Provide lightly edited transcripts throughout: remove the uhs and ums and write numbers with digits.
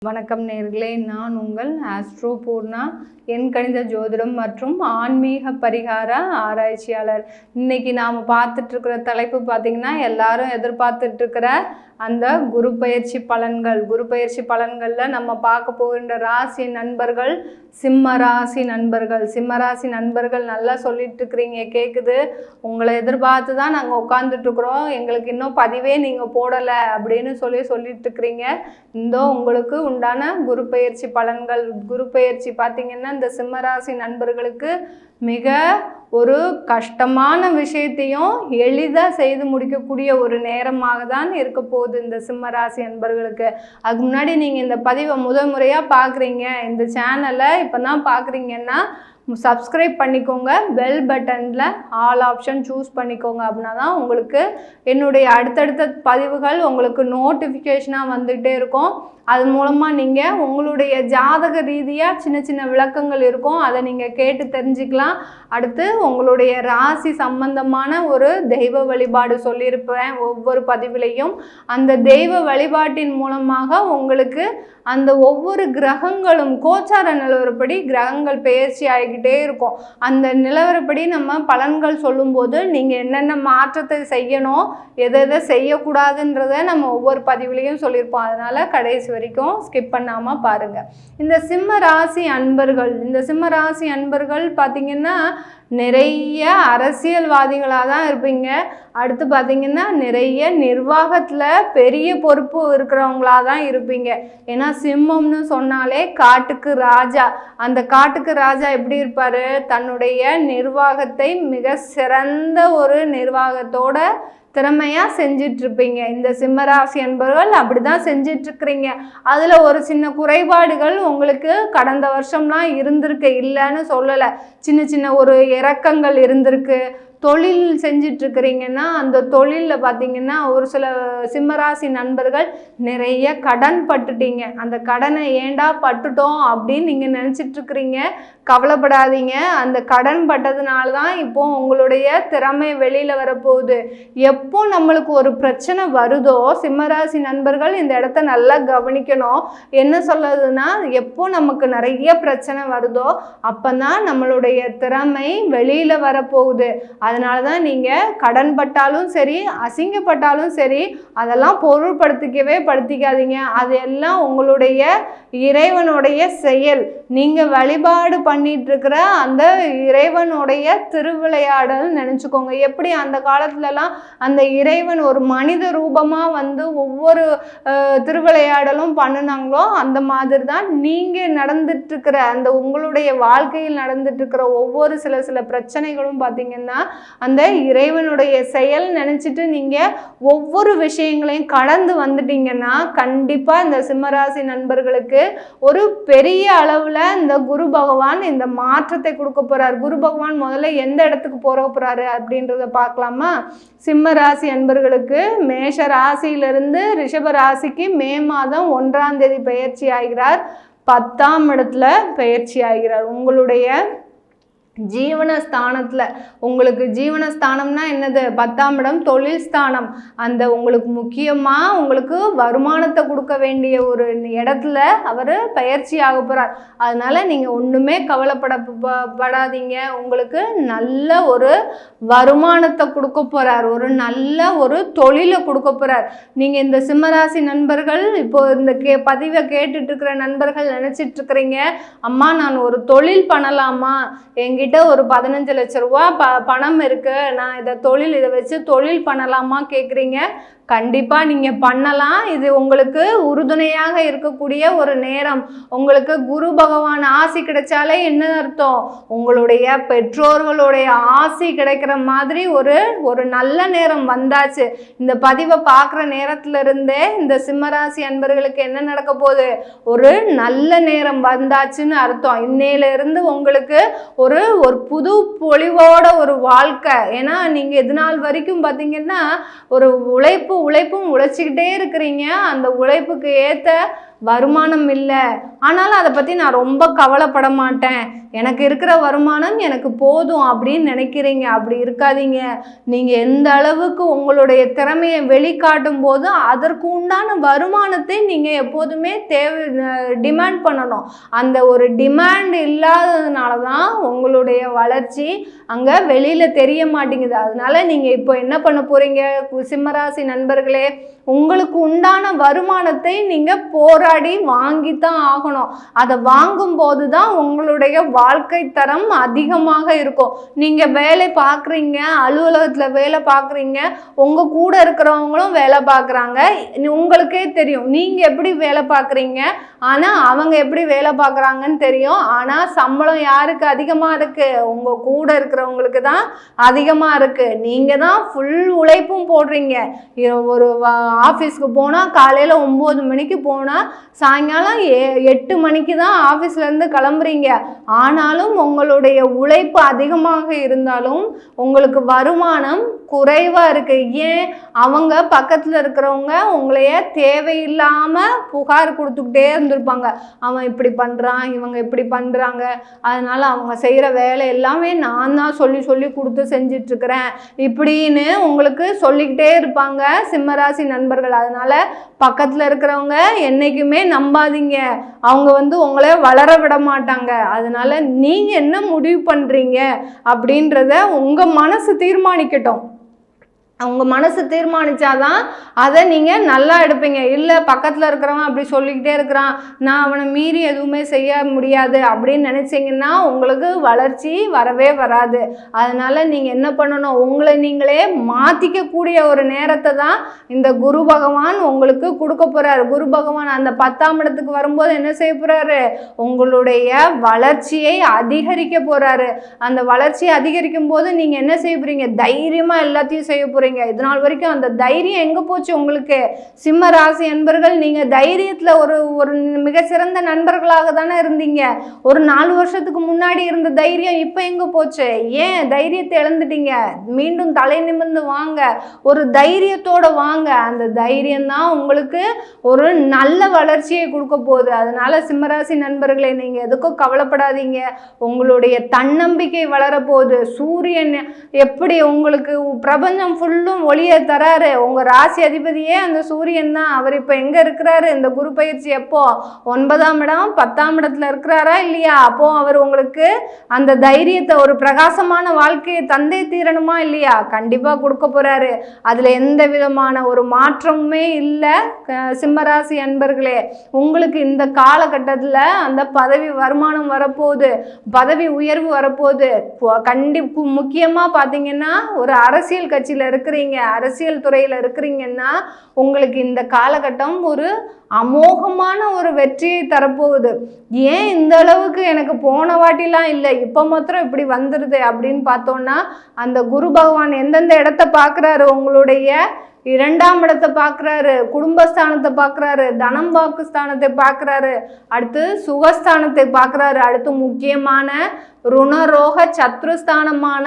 வணக்கம் நேர்களே, நான் உங்கள் ஆஸ்ட்ரோ பூர்ணா, எண் கணித ஜோதிடம் மற்றும் ஆன்மீக பரிகார ஆராய்ச்சியாளர். இன்னைக்கு நாம் பார்த்துட்டு இருக்கிற தலைப்பு பார்த்திங்கன்னா, எல்லாரும் எதிர்பார்த்துட்டு இருக்கிற அந்த குரு பயிற்சி பலன்கள். குரு பயிற்சி பலன்களில் நம்ம பார்க்க போகின்ற ராசி நண்பர்கள் சிம்ம ராசி நண்பர்கள். சிம்ம ராசி நண்பர்கள் நல்லா சொல்லிட்டு இருக்கிறீங்க, கேட்குது. உங்களை எதிர்பார்த்து தான் நாங்கள் உட்காந்துட்ருக்குறோம், எங்களுக்கு இன்னும் பதிவே நீங்கள் போடலை அப்படின்னு சொல்லிட்டு இருக்கிறீங்க. இந்த உங்களுக்கு உண்டான குரு பயிற்சி பலன்கள். குரு பயிற்சி பார்த்திங்கன்னா, இந்த சிம்மராசி நண்பர்களுக்கு மிக ஒரு கஷ்டமான விஷயத்தையும் எளிதாக செய்து முடிக்கக்கூடிய ஒரு நேரமாக தான் இருக்க போகுது இந்த சிம்மராசி நண்பர்களுக்கு. அதுக்கு முன்னாடி நீங்கள் இந்த பதிவை முறையாக பார்க்குறீங்க, இந்த சேனலை இப்போ தான் பார்க்குறீங்கன்னா சப்ஸ்கிரைப் பண்ணிக்கோங்க. பெல் பட்டனில் ஆல் ஆப்ஷன் சூஸ் பண்ணிக்கோங்க. அப்படின்னா தான் உங்களுக்கு என்னுடைய அடுத்தடுத்த பதிவுகள் உங்களுக்கு நோட்டிஃபிகேஷனாக வந்துகிட்டே இருக்கும். அது மூலமாக நீங்கள் உங்களுடைய ஜாதக ரீதியாக சின்ன சின்ன விளக்கங்கள் இருக்கும், அதை நீங்கள் கேட்டு தெரிஞ்சுக்கலாம். அடுத்து உங்களுடைய ராசி சம்பந்தமான ஒரு தெய்வ வழிபாடு சொல்லியிருப்பேன் ஒவ்வொரு பதிவிலையும். அந்த தெய்வ வழிபாட்டின் மூலமாக உங்களுக்கு அந்த ஒவ்வொரு கிரகங்களும் கோச்சார நிலவரப்படி கிரகங்கள் பெயர்ச்சி ஆகிக்கிட்டே இருக்கும். அந்த நிலவரப்படி நம்ம பலன்கள் சொல்லும்போது நீங்கள் என்னென்ன மாற்றத்தை செய்யணும், எதை செய்யக்கூடாதுன்றதை நம்ம ஒவ்வொரு பதிவுலையும் சொல்லியிருப்போம். அதனால் கடைசி வரைக்கும் ஸ்கிப் பண்ணாமல் பாருங்கள். இந்த சிம்ம ராசி அன்பர்கள் பார்த்திங்கன்னா நிறைய அரசியல்வாதிகளாக தான் இருப்பீங்க. அடுத்து பார்த்திங்கன்னா நிறைய நிர்வாகத்தில் பெரிய பொறுப்பு இருக்கிறவங்களாக தான் இருப்பீங்க. ஏன்னா சிம்மம்னு சொன்னாலே காட்டுக்கு ராஜா. அந்த காட்டுக்கு ராஜா எப்படி இருப்பார், தன்னுடைய நிர்வாகத்தை மிக சிறந்த ஒரு நிர்வாகத்தோட திறமையாக செஞ்சிட்ருப்பீங்க. இந்த சிம்மராசி என்பவர்கள் அப்படி தான் செஞ்சிட்ருக்கிறீங்க. அதில் ஒரு சின்ன குறைபாடுகள் உங்களுக்கு கடந்த வருஷம்லாம் இருந்திருக்கு, இல்லைன்னு சொல்லலை. சின்ன சின்ன ஒரு இறக்கங்கள் இருந்திருக்கு. தொழில் செஞ்சிட்ருக்கிறீங்கன்னா அந்த தொழிலில் பார்த்திங்கன்னா ஒரு சில சிம்மராசி நண்பர்கள் நிறைய கடன் பட்டுட்டீங்க. அந்த கடனை ஏண்டா பட்டுட்டோம் அப்படின்னு நீங்கள் நினச்சிட்ருக்கிறீங்க. கவலைப்படாதீங்க, அந்த கடன் பட்டதுனால தான் இப்போது உங்களுடைய திறமை வெளியில் வரப்போகுது. எப்போ நம்மளுக்கு ஒரு பிரச்சனை வருதோ, சிம்மராசி நண்பர்கள் இந்த இடத்த நல்லா கவனிக்கணும். என்ன சொல்லுதுன்னா, எப்போ நமக்கு நிறைய பிரச்சனை வருதோ அப்போ தான் நம்மளுடைய திறமை வெளியில் வரப்போகுது. அதனால தான் நீங்கள் கடன் பட்டாலும் சரி, அசிங்கப்பட்டாலும் சரி, அதெல்லாம் படுத்திக்காதீங்க. அதெல்லாம் உங்களுடைய இறைவனுடைய செயல். நீங்கள் வழிபாடு பண்ணிட்டு இருக்கிற அந்த இறைவனுடைய திருவிளையாடல் நினச்சிக்கோங்க. எப்படி அந்த காலத்துலலாம் அந்த இறைவன் ஒரு மனித ரூபமாக வந்து ஒவ்வொரு திருவிளையாடலும் பண்ணினாங்களோ, அந்த மாதிரி தான் நீங்கள் நடந்துட்டுருக்கிற அந்த உங்களுடைய வாழ்க்கையில் நடந்துட்டுருக்கிற ஒவ்வொரு சில பிரச்சனைகளும் பார்த்திங்கன்னா அந்த இறைவனுடைய செயல் நினச்சிட்டு நீங்கள் ஒவ்வொரு விஷயங்களையும் கடந்து வந்துட்டீங்கன்னா கண்டிப்பாக இந்த சிம்மராசி நண்பர்களுக்கு ஒரு பெரிய அளவில் இந்த குரு பகவான் இந்த மாற்றத்தை கொடுக்க போகிறார். குரு பகவான் முதல்ல எந்த இடத்துக்கு போகிறாரு அப்படின்றத பார்க்கலாமா? சிம்ம ராசி அன்பர்களுக்கு மேஷ ராசியிலிருந்து ரிஷப ராசிக்கு மே மாதம் 1ஆம் தேதி பயிற்சி ஆகிறார். 10ஆம் இடத்துல பயிற்சி ஆகிறார். உங்களுடைய ஜீவனஸ்தானத்தில், உங்களுக்கு ஜீவனஸ்தானம்னா என்னது? 10ஆம் இடம் தொழில் ஸ்தானம். அந்த உங்களுக்கு முக்கியமாக உங்களுக்கு வருமானத்தை கொடுக்க வேண்டிய ஒரு இடத்துல அவர் பயிற்சி ஆக போகிறார். அதனால் நீங்கள் ஒன்றுமே கவலைப்படாதீங்க. உங்களுக்கு நல்ல ஒரு வருமானத்தை கொடுக்க போகிறார், ஒரு நல்ல ஒரு தொழிலை கொடுக்க போகிறார். நீங்கள் இந்த சிம்மராசி நண்பர்கள் இப்போது இந்த பதிவை கேட்டுட்ருக்கிற நண்பர்கள் நினச்சிட்ருக்கிறீங்க, அம்மா நான் ஒரு தொழில் பண்ணலாமா, எங்கிட்ட ஒரு 15 லட்ச ரூபா பணம் இருக்கு, நான் இதை வச்சு தொழில் பண்ணலாமா கேட்குறீங்க. கண்டிப்பாக நீங்கள் பண்ணலாம். இது உங்களுக்கு உறுதுணையாக இருக்கக்கூடிய ஒரு நேரம். உங்களுக்கு குரு பகவான் ஆசி கிடைச்சாலே என்ன அர்த்தம்? உங்களுடைய பெற்றோர்களுடைய ஆசி கிடைக்கிற மாதிரி ஒரு நல்ல நேரம் வந்தாச்சு. இந்த பதிவை பார்க்குற நேரத்துல இருந்தே இந்த சிம்மராசி அன்பர்களுக்கு என்ன நடக்க போகுது? ஒரு நல்ல நேரம் வந்தாச்சுன்னு அர்த்தம். இன்னையிலிருந்து உங்களுக்கு ஒரு புது பொலிவோட ஒரு வாழ்க்கை. ஏன்னா நீங்கள் இது நாள் வரைக்கும் பார்த்தீங்கன்னா ஒரு உழைப்பும் உழைச்சிக்கிட்டே இருக்கிறீங்க. அந்த உழைப்புக்கு ஏற்ற வருமானம் இல்லை, ஆனாலும் அதை பற்றி நான் ரொம்ப கவலைப்பட மாட்டேன், எனக்கு இருக்கிற வருமானம் எனக்கு போதும் அப்படின்னு நினைக்கிறீங்க. அப்படி இருக்காதீங்க. நீங்கள் எந்த அளவுக்கு உங்களுடைய திறமையை வெளிக்காட்டும் போது அதற்கு உண்டான வருமானத்தை நீங்கள் எப்போதுமே டிமாண்ட் பண்ணணும். அந்த ஒரு டிமாண்ட் இல்லாததுனால தான் உங்களுடைய வளர்ச்சி அங்கே வெளியில் தெரிய மாட்டேங்குது. அதனால நீங்கள் இப்போ என்ன பண்ண போகிறீங்க சிம்மராசி நண்பர்களே, உங்களுக்கு உண்டான வருமானத்தை நீங்கள் போராடி வாங்கித்தான் ஆகணும். அதை வாங்கும்போது தான் உங்களுடைய வாழ்க்கை தரம் அதிகமாக இருக்கும். நீங்கள் வேலை பார்க்குறீங்க, அலுவலகத்தில் வேலை பார்க்குறீங்க, உங்கள் கூட இருக்கிறவங்களும் வேலை பார்க்குறாங்க, உங்களுக்கே தெரியும் நீங்கள் எப்படி வேலை பார்க்குறீங்க, ஆனால் அவங்க எப்படி வேலை பார்க்குறாங்கன்னு தெரியும். ஆனால் சம்பளம் யாருக்கு அதிகமாக இருக்குது? உங்கள் கூட இருக்கிறவங்களுக்கு தான் அதிகமாக இருக்குது. நீங்கள் தான் ஃபுல் உழைப்பும் போடுறீங்க. ஒரு ஆஃபீஸ்க்கு போனால் காலையில் 9 மணிக்கு போனால் சாயங்காலம் 8 மணிக்கு தான் ஆஃபீஸ்லேருந்து கிளம்புறீங்க. ஆனாலும் உங்களுடைய உழைப்பு அதிகமாக இருந்தாலும் உங்களுக்கு வருமானம் குறைவாக இருக்குது. ஏன்? அவங்க பக்கத்தில் இருக்கிறவங்க உங்களைய தேவையில்லாமல் புகார் கொடுத்துக்கிட்டே இருந்திருப்பாங்க. அவன் இப்படி பண்ணுறான், இவங்க இப்படி பண்ணுறாங்க, அதனால் அவங்க செய்கிற வேலை எல்லாமே நான் தான் சொல்லி சொல்லி கொடுத்து செஞ்சிட்ருக்கிறேன் இப்படின்னு உங்களுக்கு சொல்லிக்கிட்டே இருப்பாங்க சிம்மராசி நண்பர்கள். அதனால் பக்கத்தில் இருக்கிறவங்க என்றைக்குமே நம்பாதீங்க. அவங்க உங்களை வளர விட மாட்டாங்க. அதனால் நீங்கள் என்ன முடிவு பண்ணுறீங்க அப்படின்றத உங்கள் மனசு தீர்மானிக்கட்டும். உங்கள் மனசு தீர்மானித்தாதான் அதை நீங்கள் நல்லா எடுப்பீங்க. இல்லை பக்கத்தில் இருக்கிறவன் அப்படி சொல்லிக்கிட்டே இருக்கிறான், நான் அவனை மீறி எதுவுமே செய்ய முடியாது அப்படின்னு நினச்சிங்கன்னா உங்களுக்கு வளர்ச்சி வரவே வராது. அதனால் நீங்கள் என்ன பண்ணணும், உங்களை நீங்களே மாற்றிக்கக்கூடிய ஒரு நேரத்தை தான் இந்த குரு பகவான் உங்களுக்கு கொடுக்க போகிறார். குரு பகவான் அந்த 10ஆம் இடத்துக்கு வரும்போது என்ன செய்ய போகிறாரு, உங்களுடைய வளர்ச்சியை அதிகரிக்க போகிறாரு. அந்த வளர்ச்சியை அதிகரிக்கும் போது நீங்கள் என்ன செய்ய போகிறீங்க, தைரியமாக எல்லாத்தையும் செய்ய போகிறீங்க. இதனால் வரைக்கும் அந்த தைரியம் எங்க போச்சு உங்களுக்கு? சிம்ம ராசி நண்பர்கள், நீங்க தைரியத்துல ஒரு மிக சிறந்த நண்பர்களாக தானே இருந்தீங்க. ஒரு 4 வருஷத்துக்கு முன்னாடி இருந்த தைரியம் இப்ப எங்க போச்சு? ஏன் தைரியத்தை இழந்துட்டீங்க? மீண்டும் தலை நிமிர்ந்து வாங்க, ஒரு தைரியத்தோட வாங்க. அந்த தைரியம் தான் உங்களுக்கு ஒரு நல்ல வளர்ச்சியை கொடுக்க போகுது. அதனால சிம்மராசி நண்பர்களே, நீங்க எதுக்கும் கவலைப்படாதீங்க. உங்களுடைய தன்னம்பிக்கை வளர போகுது. சூரியன் எப்படி உங்களுக்கு பிரபஞ்சம் ஃபுல்லும் ஒளியை தராரு, உங்க ராசி அதிபதியே அந்த சூரியன் தான். அவர் இப்ப எங்க இருக்கிறாரு? இந்த குரு பயிற்சி எப்போ 9ஆம் இடம் 10ஆம் இடத்துல இருக்கிறாரா இல்லையா? அப்போ அவர் உங்களுக்கு அந்த தைரியத்தை, ஒரு பிரகாசமான வாழ்க்கையை தந்தே தீரணுமா இல்லையா? கண்டிப்பா கொடுக்க போறாரு. அதுல எந்த விதமான ஒரு மாற்றமுமே இல்லை. சிம்மராசி அன்பர்களே, உங்களுக்கு இந்த காலகட்டத்தில் அந்த பதவி வருமானம் வரப்போகுது, பதவி உயர்வு வரப்போகுது. முக்கியமா பார்த்தீங்கன்னா ஒரு அரசியல் கட்சியில் இருக்கிறீங்க, அரசியல் துறையில் இருக்கிறீங்கன்னா உங்களுக்கு இந்த காலகட்டம் ஒரு அமோகமான ஒரு வெற்றியை தரப்போகுது. ஏன் இந்த அளவுக்கு எனக்கு போன வாட்டிலாம் இல்லை, இப்போ மாத்திரம் இப்படி வந்துடுது அப்படின்னு பார்த்தோன்னா, அந்த குரு பகவான் எந்தெந்த இடத்த பார்க்குறாரு, உங்களுடைய 2ஆம் இடத்தை பார்க்குறாரு, குடும்பஸ்தானத்தை பார்க்குறாரு, தனம் வாக்கு ஸ்தானத்தை பார்க்குறாரு, அடுத்து சுகஸ்தானத்தை பார்க்குறாரு, அடுத்து முக்கியமான ருணரோக சத்ருஸ்தானமான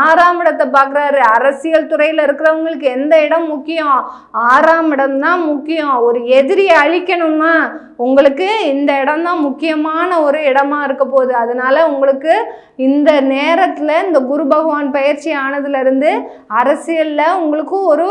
6ஆம் இடத்தை பார்க்குறாரு. அரசியல் துறையில் இருக்கிறவங்களுக்கு எந்த இடம் முக்கியம்? 6ஆம் இடம் தான் முக்கியம். ஒரு எதிரியை அழிக்கணும்னா உங்களுக்கு இந்த இடம் தான் முக்கியமான ஒரு இடமா இருக்க போகுது. அதனால உங்களுக்கு இந்த நேரத்தில் இந்த குரு பகவான் பயிற்சி ஆனதுலேருந்து அரசியலில் உங்களுக்கு ஒரு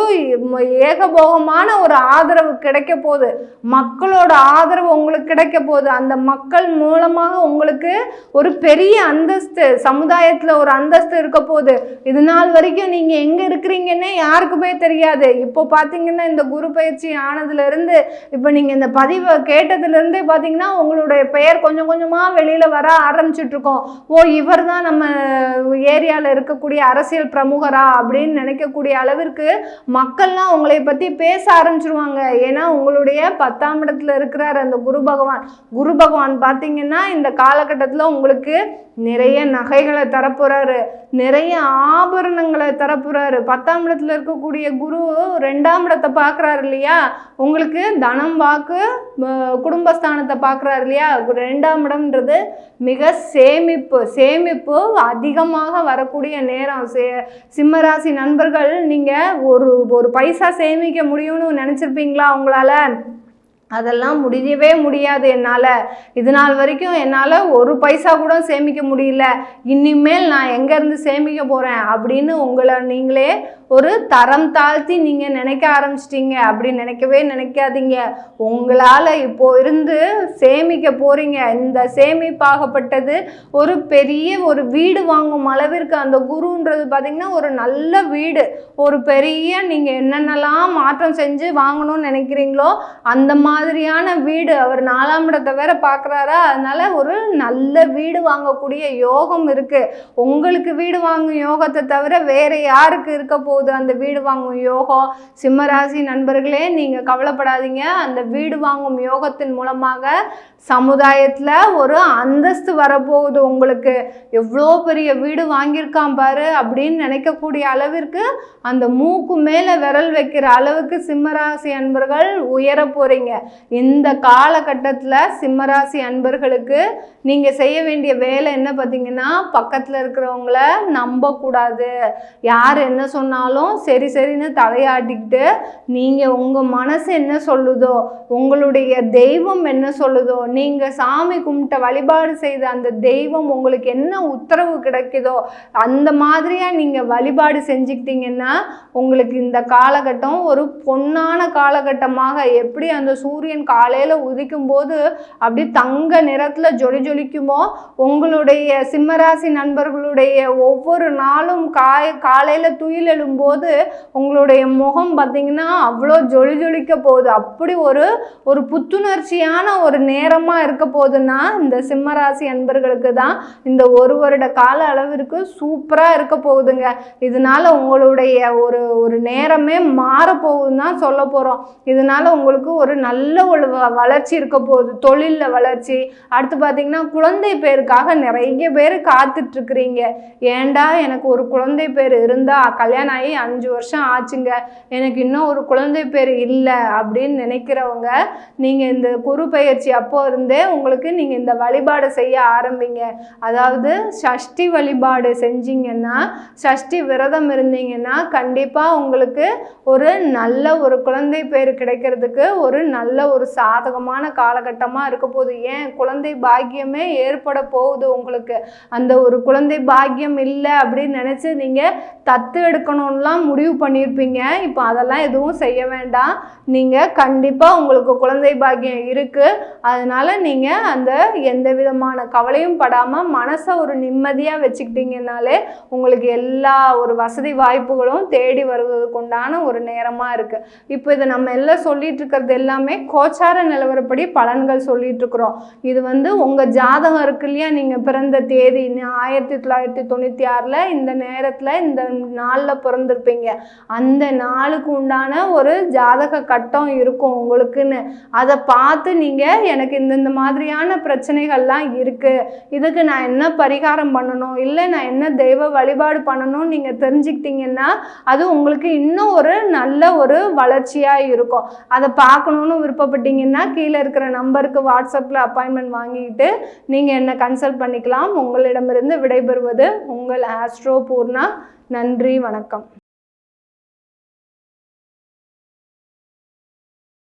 ஏகபோகமான ஒரு ஆதரவு கிடைக்க போகுது. மக்களோட ஆதரவு உங்களுக்கு கிடைக்க போகுது. அந்த மக்கள் மூலமாக உங்களுக்கு ஒரு பெரிய அந்தஸ்து, சமுதாயத்தில் ஒரு அந்தஸ்து இருக்க போகுது. இது நாள் வரைக்கும் நீங்கள் எங்கே இருக்கிறீங்கன்னே யாருக்குமே தெரியாது. இப்போ பார்த்தீங்கன்னா இந்த குரு பயிற்சி ஆனதுலேருந்து இப்போ நீங்கள் இந்த பதிவை கேட்டதுலேருந்தே பார்த்தீங்கன்னா உங்களுடைய பெயர் கொஞ்சம் கொஞ்சமாக வெளியில் வர ஆரம்பிச்சிட்ருக்கோம். ஓ, இவர் தான் நம்ம ஏரியாவில் இருக்கக்கூடிய அரசியல் பிரமுகரா அப்படின்னு நினைக்கக்கூடிய அளவிற்கு மக்கள்லாம் உங்களை பற்றி பேச ஆரம்பிச்சிருவாங்க. ஏன்னா உங்களுடைய 10ஆம் இடத்துல இருக்கிறார் அந்த குரு பகவான். குரு பகவான் பார்த்தீங்கன்னா இந்த காலகட்டத்தில் உங்களுக்கு நிறைய நகைகளை தரப்போறாரு, நிறைய ஆபரணங்களை தரப்போறாரு. 10ஆம் இடத்துல இருக்கக்கூடிய குரு 2ஆம் இடத்தை பார்க்குறாரு இல்லையா, உங்களுக்கு தனம் வாக்கு குடும்பஸ்தானத்தை பார்க்குறாரு இல்லையா. 2ஆம் இடம்ன்றது மிக சேமிப்பு அதிகமாக வரக்கூடிய நேரம். சிம்மராசி நண்பர்கள், நீங்கள் ஒரு பைசா சேமிக்க முடியும்னு நினச்சிருப்பீங்களா உங்களால்? அதெல்லாம் முடியவே முடியாது என்னால். இது நாள் வரைக்கும் என்னால் ஒரு பைசா கூட சேமிக்க முடியல, இனிமேல் நான் எங்கேருந்து சேமிக்க போகிறேன் அப்படின்னு உங்களை நீங்களே ஒரு தரம் தாழ்த்தி நீங்கள் நினைக்க ஆரம்பிச்சிட்டிங்க. அப்படி நினைக்கவே நினைக்காதீங்க. உங்களால் இப்போ இருந்து சேமிக்க போகிறீங்க. இந்த சேமிப்பாகப்பட்டது ஒரு பெரிய ஒரு வீடு வாங்கும் அளவிற்கு, அந்த குருன்றது பார்த்திங்கன்னா ஒரு நல்ல வீடு, ஒரு பெரிய நீங்கள் என்னென்னலாம் மாற்றம் செஞ்சு வாங்கணும்னு நினைக்கிறீங்களோ அந்த மாதிரியான வீடு. அவர் 4ஆம் இடத்தை வேற பார்க்குறாரா, அதனால ஒரு நல்ல வீடு வாங்கக்கூடிய யோகம் இருக்குது. உங்களுக்கு வீடு வாங்கும் யோகத்தை தவிர வேறு யாருக்கு இருக்க போகுது அந்த வீடு வாங்கும் யோகம்? சிம்மராசி நண்பர்களே, நீங்கள் கவலைப்படாதீங்க. அந்த வீடு வாங்கும் யோகத்தின் மூலமாக சமுதாயத்தில் ஒரு அந்தஸ்து வரப்போகுது உங்களுக்கு. எவ்வளோ பெரிய வீடு வாங்கியிருக்கான் பாரு அப்படின்னு நினைக்கக்கூடிய அளவிற்கு, அந்த மூக்கு மேலே விரல் வைக்கிற அளவுக்கு சிம்மராசி அன்பர்கள் உயர போகிறீங்க. இந்த காலகட்டத்தில் சிம்மராசி அன்பர்களுக்கு நீங்கள் செய்ய வேண்டிய வேலை என்ன பார்த்தீங்கன்னா, பக்கத்தில் இருக்கிறவங்கள நம்பக்கூடாது. யார் என்ன சொன்னாலும் சரி சரின்னு தலையாட்டிக்கிட்டு, நீங்கள் உங்கள் மனசு என்ன சொல்லுதோ, உங்களுடைய தெய்வம் என்ன சொல்லுதோ, நீங்கள் சாமி கும்பிட்ட வழிபாடு செய்த அந்த தெய்வம் உங்களுக்கு என்ன உத்தரவு கிடைக்குதோ அந்த மாதிரியாக நீங்கள் வழிபாடு செஞ்சுக்கிட்டீங்கன்னா உங்களுக்கு இந்த காலகட்டம் ஒரு பொன்னான காலகட்டமாக, எப்படி அந்த சூரியன் காலையில் உதிக்கும் போது அப்படி தங்க நிறத்தில் ஜொலிக்குமோ, உங்களுடைய சிம்மராசி நண்பர்களுடைய ஒவ்வொரு நாளும் காலையில் துயில் எழும்போது உங்களுடைய முகம் பார்த்திங்கன்னா அவ்வளோ ஜொலிக்க போகுது. அப்படி ஒரு புத்துணர்ச்சியான ஒரு நேரமாக இருக்க போகுதுன்னா இந்த சிம்மராசி அன்பர்களுக்கு தான் இந்த ஒரு வருட கால அளவிற்கு சூப்பராக இருக்க போகுதுங்க. இதனால உங்களுடைய ஒரு நேரமே மாறப்போகுதுன்னு தான் சொல்ல போகிறோம். இதனால உங்களுக்கு ஒரு நல்ல ஒரு வளர்ச்சி இருக்க போகுது, தொழிலில் வளர்ச்சி. அடுத்து பார்த்திங்கன்னா குழந்தை பேருக்காக நிறைய பேர் காத்துட்ருக்குறீங்க. ஏண்டா எனக்கு ஒரு குழந்தை பேர் இருந்தால், கல்யாணம் ஆகி 5 வருஷம் ஆச்சுங்க, எனக்கு இன்னும் ஒரு குழந்தை பேர் இல்லை அப்படின்னு நினைக்கிறவங்க, நீங்கள் இந்த குரு பயிற்சி அப்போ இருந்தே உங்களுக்கு நீங்கள் இந்த வழிபாடு செய்ய ஆரம்பிங்க. அதாவது சஷ்டி வழிபாடு செஞ்சீங்கன்னா, சஷ்டி விரதம் இருந்தீங்கன்னா கண்டிப்பாக உங்களுக்கு ஒரு நல்ல ஒரு குழந்தை பேர் கிடைக்கிறதுக்கு ஒரு நல்ல ஒரு சாதகமான காலகட்டமாக இருக்க போகுது. ஏன், குழந்தை பாக்கியமே ஏற்பட போகுது உங்களுக்கு. அந்த ஒரு குழந்தை பாக்கியம் இல்லை அப்படின்னு நினச்சி நீங்கள் தத்து எடுக்கணும்லாம் முடிவு பண்ணியிருப்பீங்க. இப்போ அதெல்லாம் எதுவும் செய்ய வேண்டாம். நீங்கள் கண்டிப்பாக உங்களுக்கு குழந்தை பாக்கியம் இருக்குது. அதனால் நீங்கள் அந்த எந்த விதமான கவலையும் படாமல் மனசை ஒரு நிம்மதியாக வச்சுக்கிட்டீங்கன்னாலே உங்களுக்கு எல்லா ஒரு வசதி வாய்ப்புகளும் தேடி வருவதற்கு உண்டான ஒரு நேரமாக இருக்குது. இப்போ இதை நம்ம எல்லாம் சொல்லிட்டு இருக்கிறது எல்லாமே கோச்சார நிலவரப்படி பலன்கள் சொல்லிட்டு இருக்கிறோம். இது உங்கள் ஜாதகம் இருக்கு இல்லையா, நீங்கள் பிறந்த தேதி 1996 இந்த நேரத்தில் இந்த நாளில் பிறந்திருப்பீங்க. அந்த நாளுக்கு உண்டான ஒரு ஜாதக கட்டம் இருக்கும் உங்களுக்குன்னு. அதை பார்த்து நீங்கள் எனக்கு இந்த மாதிரியான பிரச்சனைகள்லாம் இருக்குது, இதுக்கு நான் என்ன பரிகாரம் பண்ணணும், இல்லை நான் என்ன தெய்வ வழிபாடு பண்ணணும்னு நீங்கள் தெரிஞ்சுக்கிட்டீங்கன்னா அது உங்களுக்கு இன்னும் ஒரு நல்ல ஒரு வளர்ச்சியாக இருக்கும். அதை பார்க்கணுன்னு விருப்பப்பட்டீங்கன்னா கீழே இருக்கிற நம்பருக்கு வாட்ஸ்அப்பில் அப்பாயின்மெண்ட் வாங்கிக்கிட்டு நீங்கள் என்ன கன்சல்ட் பண்ணிக்கலாம். உங்களிடமிருந்து விடைபெறுவது உங்கள் ஆஸ்ட்ரோ பூர்ணா. நன்றி, வணக்கம்.